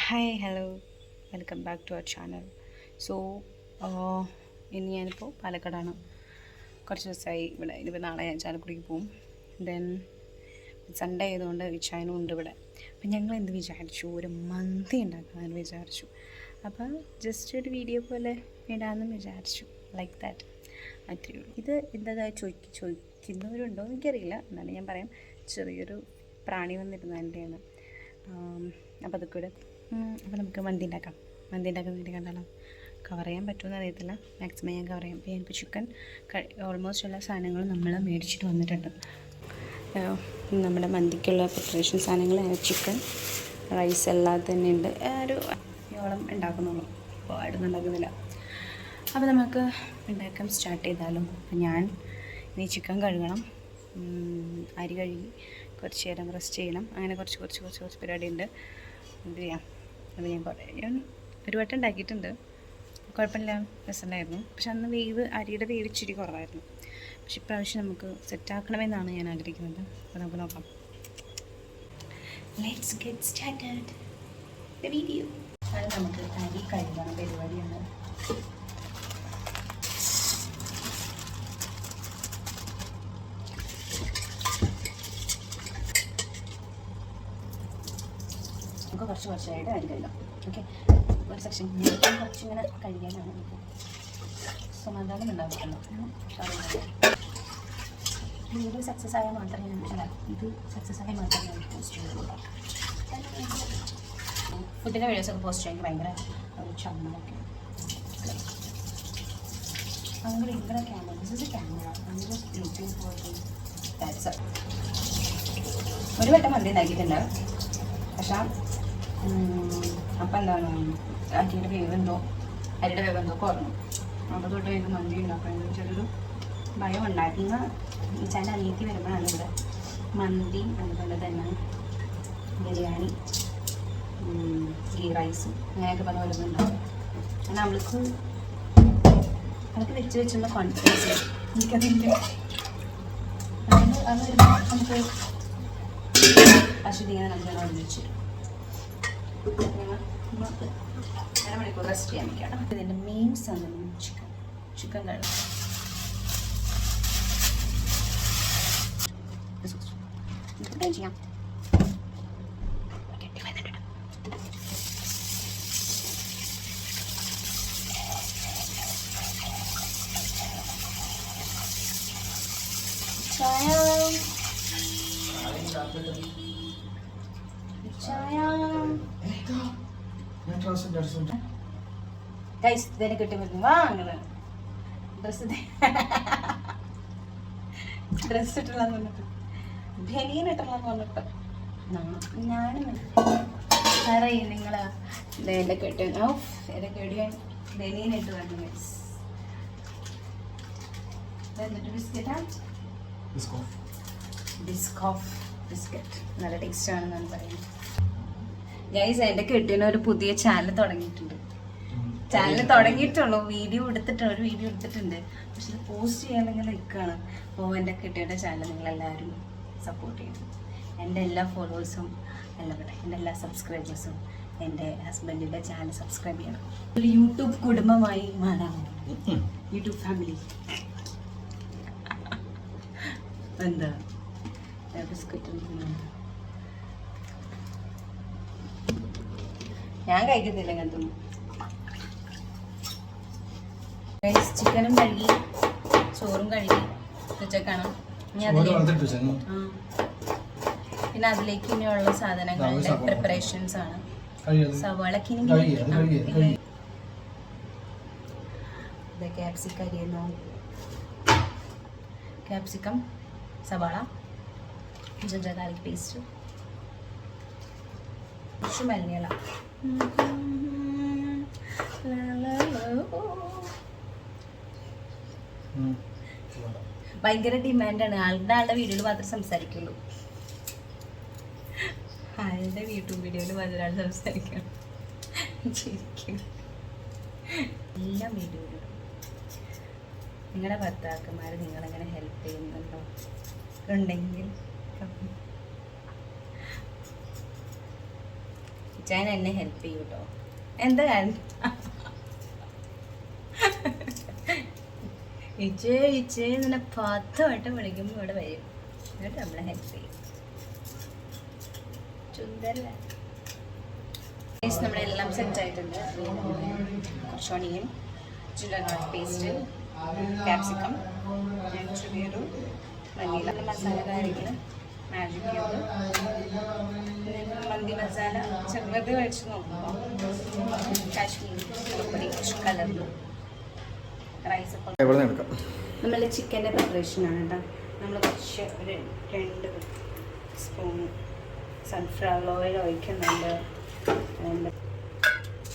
Hi hello welcome back to our channel. So ഇനി ഞാനിപ്പോൾ പാലക്കാടാണ്. കുറച്ച് ദിവസമായി ഇവിടെ. ഇനിയിപ്പോൾ നാളെ ഞാൻ ചാലക്കുടിക്ക് പോവും. ദെൻ സൺഡേ ആയതുകൊണ്ട് വിച്ചായനും ഉണ്ട് ഇവിടെ. അപ്പം ഞങ്ങൾ എന്ത് വിചാരിച്ചു, ഒരു മന്തി ഉണ്ടാക്കാമെന്ന് വിചാരിച്ചു. അപ്പോൾ ജസ്റ്റ് ഒരു വീഡിയോ പോലെ ഇടാമെന്ന് വിചാരിച്ചു. ലൈക്ക് ദാറ്റ്, അത്രയേ ഉള്ളൂ. ഇത് എന്താ ചോദിക്കുന്നവരുണ്ടോ എന്ന് എനിക്കറിയില്ല, എന്നാലും ഞാൻ പറയാം. ചെറിയൊരു പ്രാണി വന്നിരുന്നതിൻ്റെയാണ്. അപ്പോൾ അതൊക്കെ ഇവിടെ. അപ്പോൾ നമുക്ക് മന്തി ഉണ്ടാക്കാൻ വേണ്ടി കണ്ടാലോ. കവർ ചെയ്യാൻ പറ്റുമെന്ന് അറിയത്തില്ല, മാക്സിമം ഞാൻ കവർ ചെയ്യാം. അപ്പോൾ ഞാനിപ്പോൾ ചിക്കൻ ഓൾമോസ്റ്റ് എല്ലാ സാധനങ്ങളും നമ്മൾ മേടിച്ചിട്ട് വന്നിട്ടുണ്ട്. നമ്മുടെ മന്തിക്കുള്ള പ്രിപ്പറേഷൻ സാധനങ്ങൾ ചിക്കൻ, റൈസ് എല്ലാം തന്നെ ഉണ്ട്. ഒരു യോളം ഉണ്ടാക്കുന്നുള്ളൂ, ഒരുപാടൊന്നും ഉണ്ടാക്കുന്നില്ല. അപ്പോൾ നമുക്ക് ഉണ്ടാക്കാൻ സ്റ്റാർട്ട് ചെയ്താലും. അപ്പോൾ ഞാൻ ഇനി ചിക്കൻ കഴുകണം, അരി കഴുകി കുറച്ച് നേരം റെസ്റ്റ് ചെയ്യണം. അങ്ങനെ കുറച്ച് പരിപാടി ഉണ്ട്. എന്ത് ചെയ്യാം. അത് ഞാൻ ഒരു വട്ടം ഉണ്ടാക്കിയിട്ടുണ്ട്, കുഴപ്പമില്ല, രസമുണ്ടായിരുന്നു. പക്ഷെ അന്ന് അരിയുടെ വേവ് ഇച്ചിരി കുറവായിരുന്നു. പക്ഷെ ഇപ്രാവശ്യം നമുക്ക് സെറ്റാക്കണമെന്നാണ് ഞാൻ ആഗ്രഹിക്കുന്നത്. അപ്പോൾ നമുക്ക് നോക്കാം. Let's get started the video. അത് നമുക്ക് അരി കഴുകണം പരിപാടിയാണ്. നമുക്ക് കുറച്ചായിട്ട് അരി കഴുകാം. ഓക്കെ, ഒരു സെക്ഷൻ കുറച്ചിങ്ങനെ കഴിക്കാനാണ് നമുക്ക് സമാധാനം ഉണ്ടാവുമല്ലോ. വീഡിയോ സക്സസ് ആയാൽ മാത്രമേ ഇത് സക്സസ് ആയാൽ മാത്രമേ ഞാൻ പോസ്റ്റ് ചെയ്യുള്ളൂ. ഫുഡിൻ്റെ വീഡിയോസൊക്കെ പോസ്റ്റ് ചെയ്യാൻ ഭയങ്കര ഒരു ചമ്മലൊക്കെ. അങ്ങനെ ഇങ്ങനെ camera, this is A camera, YouTube പോലെ. ഒരു വട്ടം മന്തി ഉണ്ടാക്കിയിട്ടുണ്ട്. പക്ഷേ അപ്പം എന്താണ്, അരിയുടെ വേവെന്തോ കുറഞ്ഞു. അപ്പോൾ തൊട്ട് എനിക്ക് മന്തി ഉണ്ടാക്കണം ചെറിയൊരു ഭയം ഉണ്ടാക്കുന്ന ചില അനിയത്തി വരുമ്പോഴാണ് ഇവിടെ മന്തി, അതുപോലെ തന്നെ ബിരിയാണി, ഗീ റൈസും അങ്ങനെയൊക്കെ പറഞ്ഞ് വരുന്നുണ്ടാവും. നമ്മൾക്ക് അതൊക്കെ വെച്ചുള്ള കോൺഫിഡൻസ് എനിക്കതിൻ്റെ അത് വരുമ്പോൾ നമുക്ക് അശ്വതി ഇങ്ങനെ നമുക്ക് ഒന്നിച്ചു അരമണിക്കൂർ റെസ്റ്റ് ചെയ്യാൻ വയ്ക്കണം. ഇതിൻ്റെ മെയിൻ സാധനം ചിക്കൻ കഴുകും. ചെയ്യാം. ഗൈസ് ഇതിനെ കിട്ടി വരുന്നു. അങ്ങനെ ഡ്രസ്സ് ഇട്ടുള്ളതെന്ന് പറഞ്ഞിട്ട് ബനിയൻ ഇട്ടുള്ളതെന്ന് പറഞ്ഞിട്ട് ഞാനും അറിയ നിങ്ങൾ എൻ്റെ കെട്ടിയാൻ കെടിയാൻ ബനിയൻ ഇട്ട് വന്നു. ഗൈസ് എന്നിട്ട് ബിസ്ക്കറ്റ് നല്ല ടേസ്റ്റ് ആണെന്നാണ് പറയുന്നത്. ഗൈസ് എൻ്റെ കെട്ടിയന് ഒരു പുതിയ ചാനൽ തുടങ്ങിയിട്ടുള്ളൂ. ഒരു വീഡിയോ എടുത്തിട്ടുണ്ട്. പക്ഷെ ഇത് പോസ്റ്റ് ചെയ്യാനെങ്കിൽ നിൽക്കുകയാണ്. അപ്പോൾ എൻ്റെ കെട്ടിയുടെ ചാനൽ നിങ്ങളെല്ലാവരും സപ്പോർട്ട് ചെയ്യണം. എൻ്റെ എല്ലാ ഫോളോവേഴ്സും എൻ്റെ എല്ലാ സബ്സ്ക്രൈബേഴ്സും എൻ്റെ ഹസ്ബൻഡിൻ്റെ ചാനൽ സബ്സ്ക്രൈബ് ചെയ്യണം. ഒരു യൂട്യൂബ് കുടുംബമായി മാറാം. YouTube family. എന്താ ബിസ്ക്കറ്റ് ഞാൻ കഴിക്കത്തില്ല കണ്ടു. ചിക്കനും കഴുകി ചോറും കഴുകി വെച്ചേക്കാണ്. പിന്നെ അതിലേക്ക് ഇനിയുള്ള സാധനങ്ങളുടെ പ്രിപ്പറേഷൻസ് ആണ്. സവാളക്ക് ക്യാപ്സിക്കം, സവാള, ജിഞ്ചർ ഗാർലിക് പേസ്റ്റ്, കുറച്ച് മല്ലിയില. ഭയങ്കര ഡിമാൻഡാണ്. ആളുടെ വീഡിയോയിൽ മാത്രമേ സംസാരിക്കുള്ളൂ. ആളുടെ യൂട്യൂബ് വീഡിയോയിൽ മാത്രമാണ് സംസാരിക്കണം. എല്ലാം വീഡിയോയിലും നിങ്ങളുടെ ഭർത്താക്കന്മാർ നിങ്ങളെങ്ങനെ ഹെൽപ്പ് ചെയ്യുന്നുണ്ടോ ഉണ്ടെങ്കിൽ ഇച്ചാൻ എന്നെ ഹെൽപ്പ് ചെയ്യും കേട്ടോ. എന്താ ഇച്ചേ ഇന്നെ 10 വട്ടം വിളിക്കുമ്പോൾ ഇവിടെ വരും, എന്നിട്ട് നമ്മളെ ഹെൽപ്പ് ചെയ്യും. ചുന്തരല്ലേ. നമ്മളെല്ലാം സെറ്റ് ആയിട്ടുണ്ട്. കുറച്ച് onion, ginger garlic paste, capsicum, ചെറിയൊരു മല്ലിയില, മസാല കാര്യങ്ങൾ, മാജിക് ക്യൂബ്, മന്തി മസാല ചെറുത് കഴിച്ച് നോക്കുമ്പോൾ കാശ്മീരി മുളകുപൊടി, കളറിൽ റൈസ്. നമ്മൾ ചിക്കൻ്റെ പ്രിപ്പറേഷനാണ് കേട്ടോ. നമ്മൾ കുറച്ച് ഒരു 2 സ്പൂൺ സൺഫ്ലവർ ഓയിൽ ഒഴിക്കുന്നുണ്ട്.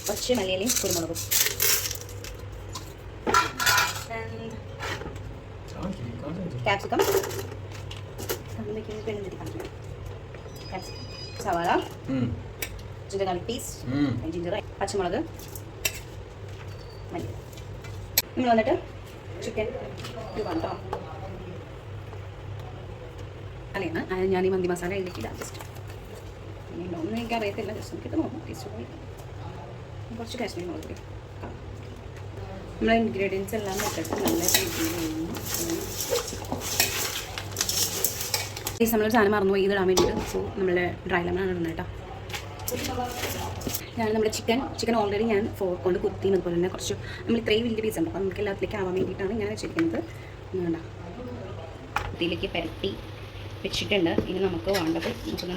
കുറച്ച് മല്ലിയിലയും കുരുമുളകും, ക്യാപ്സിക്കം, സവാള, ജിഞ്ചർ ഗാർലിക് പേസ്റ്റ്, ജിഞ്ചർ, പച്ചമുളക്, മല്ലി. നമ്മൾ വന്നിട്ട് ചിക്കൻ വേണ്ടോ അല്ലെങ്കിൽ ഞാൻ ഈ മന്തി മസാല എഴുതിയിട്ടില്ല. ജസ്റ്റ് ഒന്നും എനിക്ക് അറിയത്തില്ല, ജസ്റ്റ് എനിക്ക് നോക്കാം ടേസ്റ്റ് പോയി. കുറച്ച് കാശ്മീരി മുളക് പൊടി. നമ്മളെ ഇൻഗ്രീഡിയൻസ് എല്ലാം ഇട്ടിട്ട് നല്ല രീതിയിൽ നമ്മളൊരു സാധനം മറന്നുപോയി ഇതിടാൻ വേണ്ടിയിട്ട്. സോ നമ്മളെ ഡ്രൈ ലെമൺ ഇടുന്നത് കേട്ടോ. ഞാൻ നമ്മുടെ ചിക്കൻ ഓൾറെഡി ഞാൻ ഫോർക്ക് കൊണ്ട് കുത്തി, അതുപോലെ തന്നെ കുറച്ച് നമ്മൾ ഇത്രയും വലിയ പീസ് ഉണ്ട്, അപ്പോൾ നമുക്ക് എല്ലാത്തിലേക്ക് ആവാൻ വേണ്ടിയിട്ടാണ് ഞാൻ വെച്ചിരിക്കുന്നത്. വേണ്ട ഇതിലേക്ക് പരട്ടി വെച്ചിട്ടുണ്ട്. ഇനി നമുക്ക് വേണ്ടത് നമുക്കൊന്ന്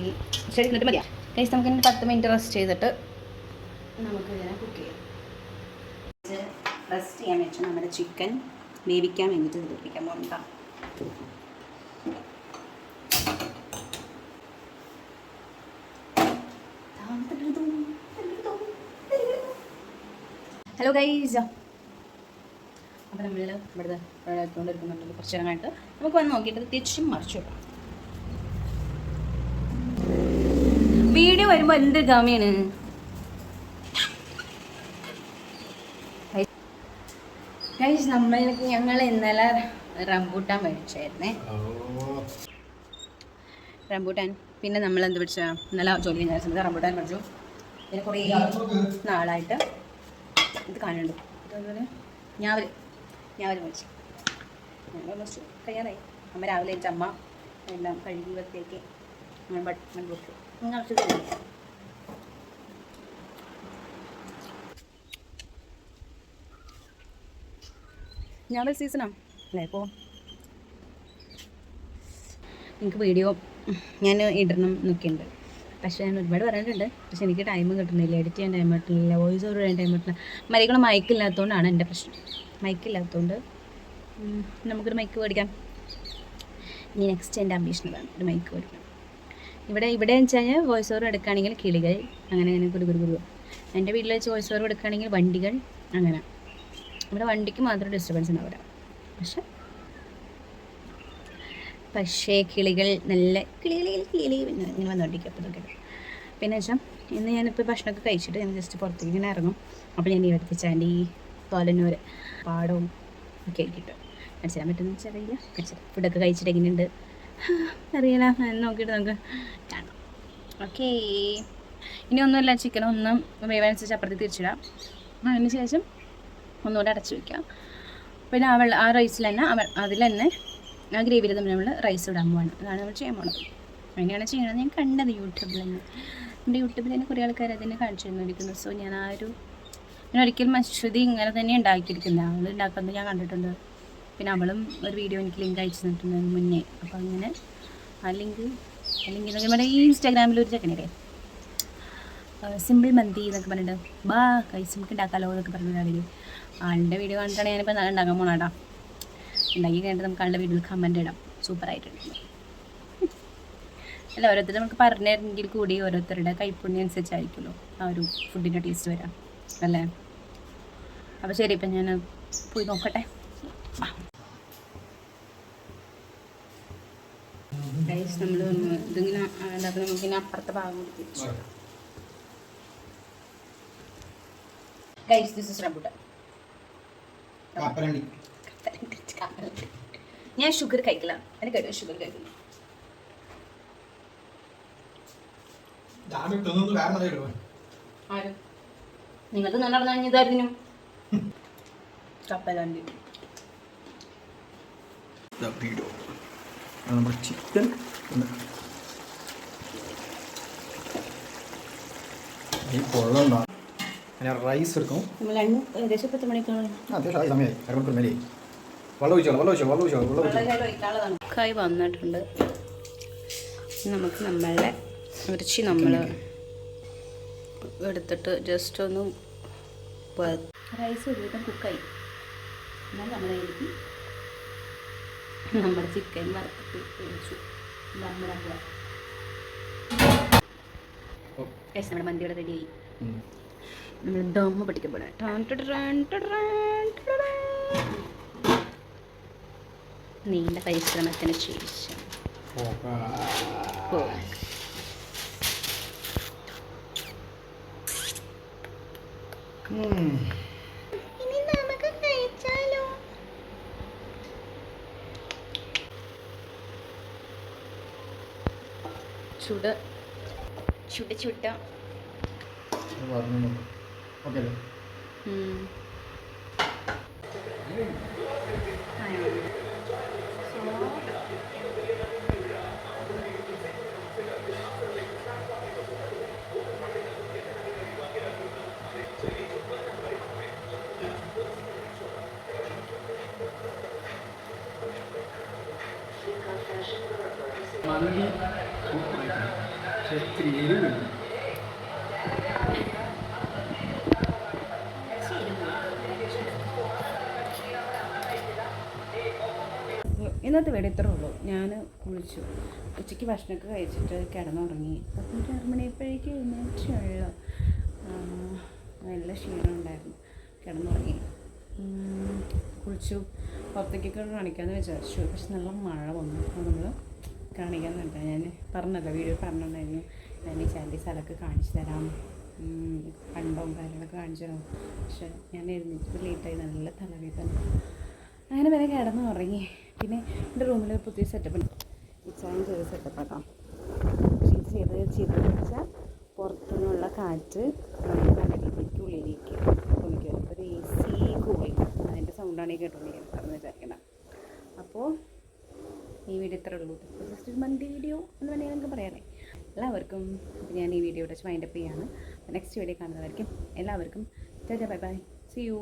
ശരി എന്നിട്ട് മതിയാ ഗൈസ്. നമുക്ക് 10 മിനിറ്റ് റെസ്റ്റ് ചെയ്തിട്ട് നമുക്ക് ഇതിനെ കുക്ക് ചെയ്യാം. റെസ്റ്റ് ചെയ്യാൻ വെച്ചാൽ നമ്മുടെ ചിക്കൻ വേവിക്കാൻ വേണ്ടിയിട്ട് ഇതിലേക്ക് പോകണ്ട. ഹലോ ഗൈസ്, അപ്പോൾ നമ്മൾ ഇവിടുത്തെ ഇട്ടുകൊണ്ടിരിക്കുന്നുണ്ടല്ലോ കുറച്ച് നേരമായിട്ട്. നമുക്ക് വന്ന് നോക്കിയിട്ട് തിരിച്ചും മറിച്ചു വെക്കാം. വീഡിയോ വരുമ്പോൾ എന്ത് ഗാമിയാണ് ഗൈസ്. ഞങ്ങൾ ഇന്നലെ റംബൂട്ടാൻ മേടിച്ചായിരുന്നേ. റംബൂട്ടാൻ പിന്നെ നമ്മൾ എന്ത് പിടിച്ചാൽ ഇന്നലെ ജോലി കഴിഞ്ഞാൽ റംബൂട്ടാൻ മേടിച്ചു. പിന്നെ കുറേ നാളായിട്ട് ഇത് കാണുന്നുണ്ട്. അതുപോലെ ഞാവൽ മേടിച്ചു. ഓൾമോസ്റ്റ് കഴിയാറായി. അമ്മ രാവിലെ വെച്ച അമ്മ എല്ലാം കഴുകി വൃത്തിയാക്കി മൺപൊട്ടു ഞാവൽ സീസണാണ് അല്ലേ. ഇപ്പോൾ എനിക്ക് വീഡിയോ ഞാൻ ഇടണം എന്നൊക്കെയുണ്ട്, പക്ഷേ ഞാൻ ഒരുപാട് പറഞ്ഞിട്ടുണ്ട്. പക്ഷെ എനിക്ക് ടൈം കിട്ടുന്നില്ല, എഡിറ്റ് ചെയ്യാൻ ടൈം കിട്ടുന്നില്ല, വോയിസ് ഓവർ ചെയ്യാൻ ടൈം കിട്ടുന്നില്ല. മരികളും മൈക്കില്ലാത്തതുകൊണ്ടാണ് എൻ്റെ പ്രശ്നം. മൈക്കില്ലാത്തതുകൊണ്ട് നമുക്കൊരു മൈക്ക് മേടിക്കാം. ഇനി നെക്സ്റ്റ് എൻ്റെ അംബീഷൻ അതാണ്, ഒരു മൈക്ക് മേടിക്കാം. ഇവിടെ വെച്ച് കഴിഞ്ഞാൽ വോയിസ് ഓവർ എടുക്കുകയാണെങ്കിൽ കിളികൾ അങ്ങനെ കുരു. എൻ്റെ വീട്ടിൽ വെച്ച് വോയിസ് ഓവർ എടുക്കുകയാണെങ്കിൽ വണ്ടികൾ അങ്ങനെ. ഇവിടെ വണ്ടിക്ക് മാത്രം ഡിസ്റ്റർബൻസ് ഉണ്ടാവില്ല. പക്ഷേ കിളികൾ നല്ല കിളി ഇങ്ങനെ വന്നുകൊണ്ടിരിക്കും. അപ്പോഴൊക്കെ പിന്നെ വെച്ചാൽ ഇന്ന് ഞാനിപ്പോൾ ഭക്ഷണമൊക്കെ കഴിച്ചിട്ട് ഞാൻ ജസ്റ്റ് പുറത്തേക്ക് ഇങ്ങനെ ഇറങ്ങും. അപ്പോൾ ഞാൻ ഈ അടുപ്പിച്ചാൻ്റെ ഈ തോലന്നൂർ പാടവും ഒക്കെ ആക്കിയിട്ട് കഴിച്ചാൻ പറ്റുമെന്ന് വെച്ചാൽ അറിയില്ല. ഫുഡൊക്കെ കഴിച്ചിട്ട് എങ്ങനെയുണ്ട് അറിയില്ല, നോക്കിയിട്ട് നമുക്ക് കാണാം. ഓക്കേ, ഇനി ഒന്നുമില്ല, ചിക്കൻ ഒന്നും വേവനുസരിച്ച് അപ്പുറത്തേക്ക് തിരിച്ചിടാം. അതിന് ശേഷം ഒന്നുകൂടെ അടച്ചു വയ്ക്കാം. പിന്നെ ആ റൈസിൽ തന്നെ അതിൽ തന്നെ ആ ഗ്രേവിയിൽ തന്നെ നമ്മൾ റൈസ് ഇടാൻ പോവാണ്. അതാണ് നമ്മൾ ചെയ്യാൻ പോണത്. അങ്ങനെയാണ് ചെയ്യണത്. ഞാൻ കണ്ടത് യൂട്യൂബിൽ തന്നെ. നമ്മുടെ യൂട്യൂബിൽ തന്നെ കുറേ ആൾക്കാർ അതിനെ കാണിച്ചു തന്നിരിക്കുന്നു. സോ ഞാൻ ഒരിക്കലും അശ്വതി ഇങ്ങനെ തന്നെ ഉണ്ടാക്കിയിരിക്കുന്നത്. അവൾ ഉണ്ടാക്കുന്നത് ഞാൻ കണ്ടിട്ടുണ്ട്. പിന്നെ അവളും ഒരു വീഡിയോ എനിക്ക് ലിങ്ക് അയച്ചു തന്നിട്ടുണ്ട് മുന്നേ. അപ്പോൾ അങ്ങനെ ആ ലിങ്ക് നമ്മുടെ ഈ ഇൻസ്റ്റാഗ്രാമിൽ ഒരു ചെക്കനല്ലേ സിമ്പിൾ മന്തി എന്നൊക്കെ പറഞ്ഞിട്ട് കൈസ് നമുക്ക് ഉണ്ടാക്കാമല്ലോ എന്നൊക്കെ പറഞ്ഞിട്ടാണെങ്കിൽ ആളുടെ വീഡിയോ കണ്ടിട്ടാണ് ഞാനിപ്പോൾ നല്ല ഉണ്ടാക്കാൻ പോകണേട്ടാ. ഉണ്ടാക്കി കഴിഞ്ഞിട്ട് നമുക്ക് ആളുടെ വീഡിയോയിൽ കമൻറ്റ് ഇടാം. സൂപ്പറായിട്ടുണ്ട്. അല്ല, ഓരോരുത്തർ നമുക്ക് പറഞ്ഞിരുന്നെങ്കിൽ കൂടി ഓരോരുത്തരുടെ കൈപ്പുണ്യം അനുസരിച്ചായിരിക്കുമല്ലോ ആ ഒരു ഫുഡിൻ്റെ ടേസ്റ്റ് വരാം അല്ലേ. അപ്പോൾ ശരി, ഇപ്പം ഞാൻ പോയി നോക്കട്ടെ. ഗൈസ്, നമ്മൾ ഇതിങ്ങനെ ഉണ്ടാക്കി നമുക്കിങ്ങനെ അപ്പുറത്തെ ഭാഗം തിരിച്ചു. Guys, this is rambutan. ഞാൻ ഷുഗർ കഴിക്കില്ല. എനിക്ക് കേട്ടോ ഷുഗർ കഴിക്കില്ല. ആരും നിങ്ങൾക്ക് നടന്നു കഴിഞ്ഞതായിരുന്നു കപ്പലണ്ടി നമ്മുടെ ചിക്കൻ ഈ കൊള്ളണ്ട അങ്ങനെ റൈസ് എടുക്കും ഏകദേശം 10 മണിക്കാണ് അത്യാവശ്യം ആയി സമയമായി അരമണിക്കൂർ മേലെ വെള്ളം കായ് വന്നിട്ടുണ്ട്. നമുക്ക് നമ്മളുടെ ഇറച്ചി നമ്മൾ എടുത്തിട്ട് ജസ്റ്റ് ഒന്ന് റൈസ് ഒരുവിധം കുക്കായി. എന്നാൽ നമ്മളതിലേക്ക് നമ്മുടെ ചിക്കൻ വറുത്തിട്ട് കഴിച്ചു. നമ്മുടെ മന്തിയുടെ റെഡിയായി. നമ്മൾ ദമ്മ പഠിക്കപ്പെടാം. നീണ്ട പരിശ്രമത്തിന് ശേഷം ഇനി നമുക്ക് കഴിച്ചാലോ? ചുട ചുട ചുട്ട ഓക്കെ മന്തി ഇന്നത്തെ വീട് ഇത്രേ ഉള്ളൂ. ഞാൻ കുളിച്ചു, ഉച്ചയ്ക്ക് ഭക്ഷണമൊക്കെ കഴിച്ചിട്ട് കിടന്നുറങ്ങി. 6 മണിയപ്പോഴേക്കും എഴുന്നേറ്റുള്ള നല്ല ക്ഷീണം ഉണ്ടായിരുന്നു. കിടന്നുറങ്ങി, കുളിച്ചു, പുറത്തേക്കൊക്കെ കാണിക്കാമെന്ന് വിചാരിച്ചു. പക്ഷെ നല്ല മഴ വന്നു. അപ്പോൾ നമ്മൾ കാണിക്കാമെന്നുണ്ട്. ഞാൻ പറഞ്ഞല്ലോ, വീഡിയോ പറഞ്ഞിട്ടുണ്ടായിരുന്നു ഞാൻ ഈ ചാൻഡി സ്ഥലമൊക്കെ കാണിച്ചു തരാം, കണ്ടവും കാര്യങ്ങളൊക്കെ കാണിച്ചു തരാം. പക്ഷെ ഞാൻ എഴുന്നേറ്റ് ലേറ്റായി, നല്ല തലവേദന. അങ്ങനെ വരെ കിടന്നുറങ്ങി. പിന്നെ എൻ്റെ റൂമിൽ പുതിയ സെറ്റപ്പ് ഉണ്ട്. കിച്ചൺ ചെയ്ത സെറ്റപ്പാട്ടോ. പക്ഷേ ഇത് ചെയ്തെന്ന് വെച്ചാൽ പുറത്തുനിന്നുള്ള കാറ്റ് നല്ല രീതിക്ക് ഉള്ളിലേക്ക് കൊണ്ടുവരും. ഒരു AC കൂളിങ്, അതിൻ്റെ സൗണ്ടാണ് ഈ കേട്ടുകൊണ്ടിരിക്കുന്നത് എന്ന് വിചാരിക്കണം. അപ്പോൾ ഈ വീഡിയോ ഇത്രേ ഉള്ളൂ. ജസ്റ്റ് ഒരു മന്തി വീഡിയോ എന്ന് വേണമെങ്കിൽ നമുക്ക് പറയാനേ. എല്ലാവർക്കും ഞാൻ ഈ വീഡിയോ ഇവിടെ വൈൻഡപ്പ് ചെയ്യാണ്. നെക്സ്റ്റ് വീഡിയോ കാണുന്നതായിരിക്കും. എല്ലാവർക്കും ബൈ ബൈ, സീ യു.